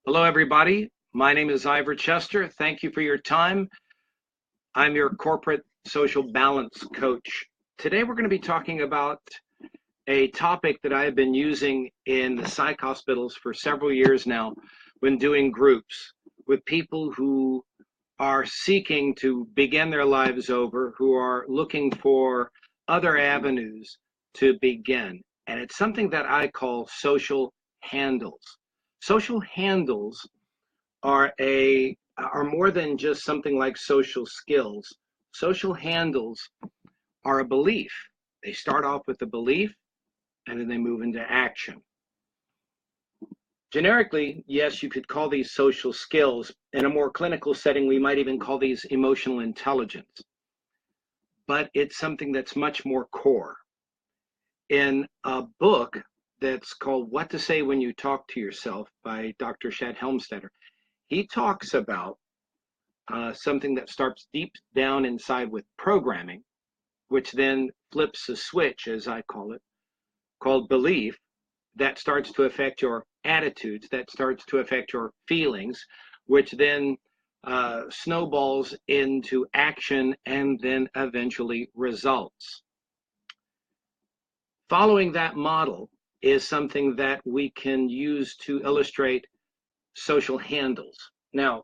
Hello, everybody. My name is Ivor Chester. Thank you for your time. I'm your corporate social balance coach. Today, we're going to be talking about a topic that I have been using in the psych hospitals for several years now when doing groups with people who are seeking to begin their lives over, who are looking for other avenues to begin. And it's something that I call social handles. Social handles are more than just something like social skills. Social handles are a belief. They start off with a belief and then they move into action. Generically, yes, you could call these social skills. In a more clinical setting, we might even call these emotional intelligence. But it's something that's much more core. In a book that's called What to Say When You Talk to Yourself by Dr. Shad Helmstetter, he talks about something that starts deep down inside with programming, which then flips a switch, as I call it, called belief, that starts to affect your attitudes, that starts to affect your feelings, which then snowballs into action and then eventually results. Following that model is something that we can use to illustrate social handles. Now,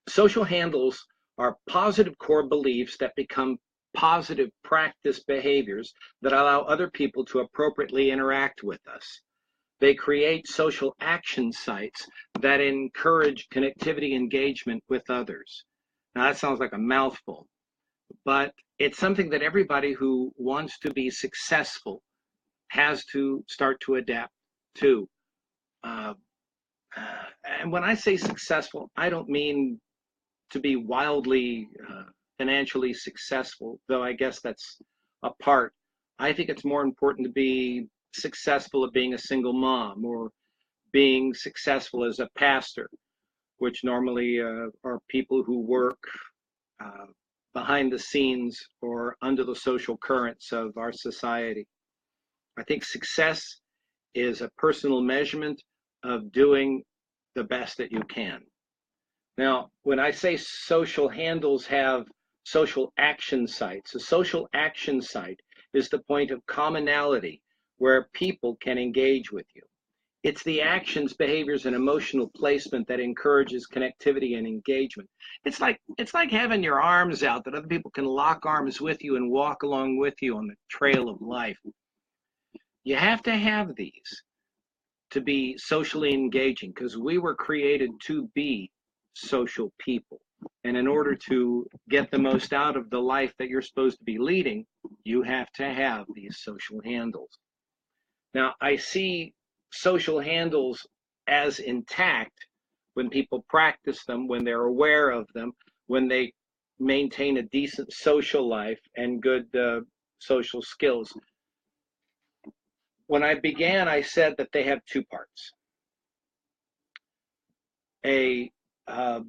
social handles are positive core beliefs that become positive practice behaviors that allow other people to appropriately interact with us. They create social action sites that encourage connectivity engagement with others. Now, that sounds like a mouthful, but it's something that everybody who wants to be successful has to start to adapt to. Uh, and when I say successful, I don't mean to be wildly financially successful, though I guess that's a part. I think it's more important to be successful at being a single mom or being successful as a pastor, which normally are people who work uh, behind the scenes or under the social currents of our society. I think success is a personal measurement of doing the best that you can. Now, when I say social handles have social action sites, a social action site is the point of commonality where people can engage with you. It's the actions, behaviors, and emotional placement that encourages connectivity and engagement. It's like having your arms out that other people can lock arms with you and walk along with you on the trail of life. You have to have these to be socially engaging because we were created to be social people. And in order to get the most out of the life that you're supposed to be leading, you have to have these social handles. Now, I see social handles as intact when people practice them, when they're aware of them, when they maintain a decent social life and good social skills. When I began, I said that they have two parts. A uh,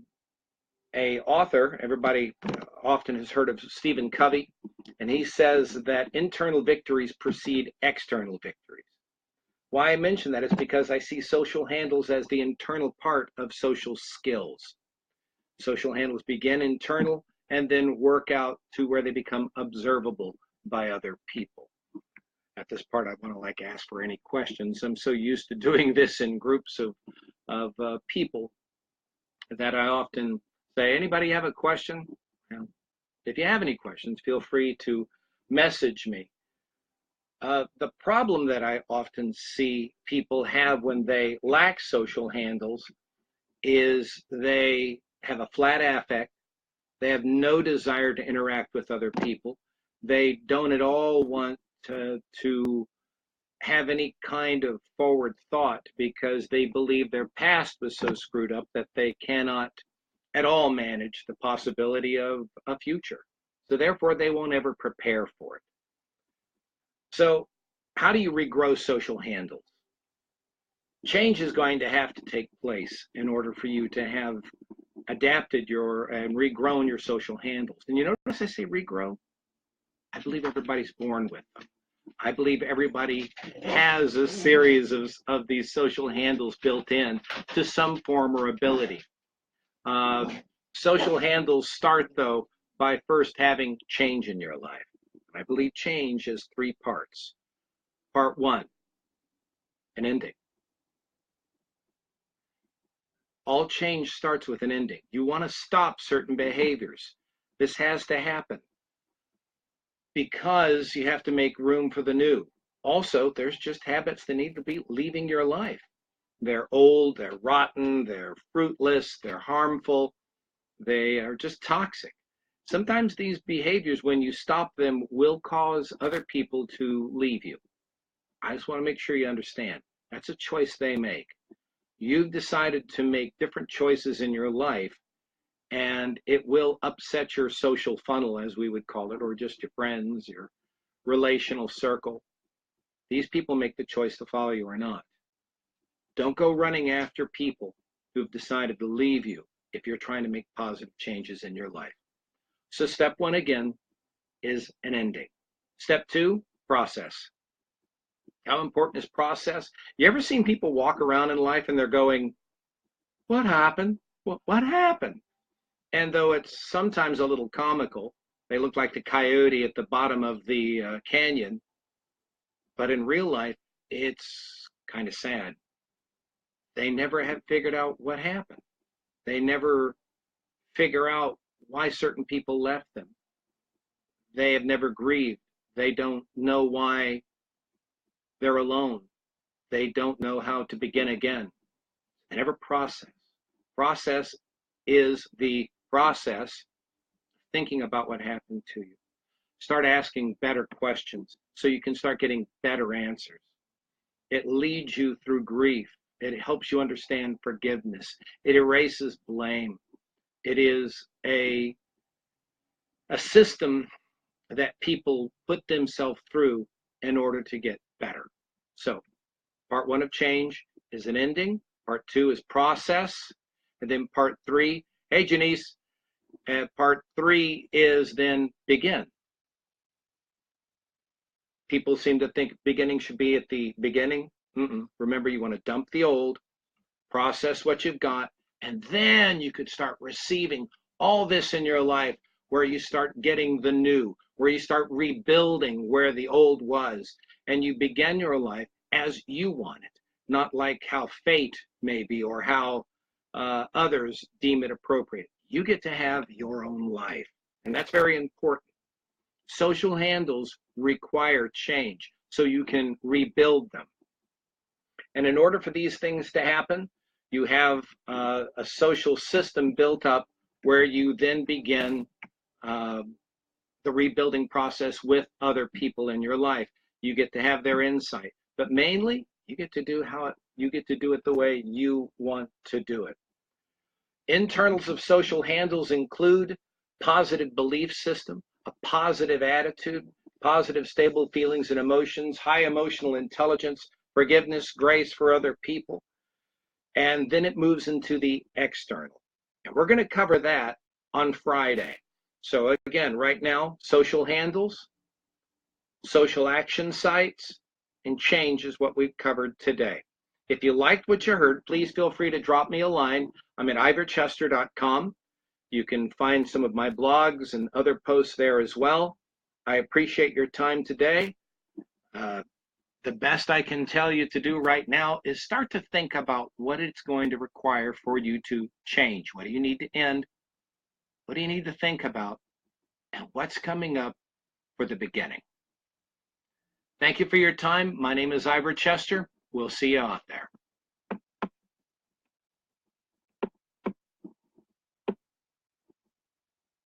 a author, everybody often has heard of Stephen Covey, and he says that internal victories precede external victories. Why I mention that is because I see social handles as the internal part of social skills. Social handles begin internal and then work out to where they become observable by other people. At this part, I want to ask for any questions. I'm so used to doing this in groups of people that I often say, anybody have a question? If you have any questions, feel free to message me. The problem that I often see people have when they lack social handles is they have a flat affect. They have no desire to interact with other people. They don't at all want to have any kind of forward thought because they believe their past was so screwed up that they cannot at all manage the possibility of a future. So therefore, they won't ever prepare for it. So how do you regrow social handles? Change is going to have to take place in order for you to have adapted your and regrown your social handles. And you notice I say regrow? I believe everybody's born with them. I believe everybody has a series of these social handles built in to some form or ability. Social handles start, though, by first having change in your life. I believe change is three parts. Part one, an ending. All change starts with an ending. You want to stop certain behaviors. This has to happen because you have to make room for the new. Also, there's just habits that need to be leaving your life. They're old, they're rotten, they're fruitless, they're harmful, they are just toxic. Sometimes these behaviors, when you stop them, will cause other people to leave you. I just want to make sure you understand. That's a choice they make. You've decided to make different choices in your life, and it will upset your social funnel, as we would call it, or just your friends, your relational circle. These people make the choice to follow you or not. Don't go running after people who've decided to leave you if you're trying to make positive changes in your life. So step one, again, is an ending. Step two, process. How important is process? You ever seen people walk around in life and they're going, what happened? What happened? And though it's sometimes a little comical, they look like the coyote at the bottom of the canyon, but in real life, it's kind of sad. They never have figured out what happened. They never figure out why certain people left them. They have never grieved. They don't know why they're alone. They don't know how to begin again. They never process. Process is the process thinking about what happened to you. Start asking better questions so you can start getting better answers. It leads you through grief. It helps you understand forgiveness. It erases blame. It is a system that people put themselves through in order to get better. So part one of change is an ending. Part two is process. And then part three, hey, Janice, part three is then begin. People seem to think beginning should be at the beginning. Remember, you want to dump the old, process what you've got, and then you could start receiving all this in your life where you start getting the new, where you start rebuilding where the old was, and you begin your life as you want it, not like how fate may be or how others deem it appropriate. You get to have your own life, and that's very important. Social handles require change so you can rebuild them. And in order for these things to happen, you have a social system built up where you then begin the rebuilding process with other people in your life. You get to have their insight, but mainly you get to do it the way you want to do it. Internals of social handles include positive belief system, a positive attitude, positive stable feelings and emotions, high emotional intelligence, forgiveness, grace for other people, and then it moves into the external. And we're going to cover that on Friday. So again, right now, social handles, social action sites, and change is what we've covered today. If you liked what you heard, please feel free to drop me a line. I'm at ivorchester.com. You can find some of my blogs and other posts there as well. I appreciate your time today. The best I can tell you to do right now is start to think about what it's going to require for you to change. What do you need to end? What do you need to think about? And what's coming up for the beginning? Thank you for your time. My name is Ivor Chester. We'll see you out there.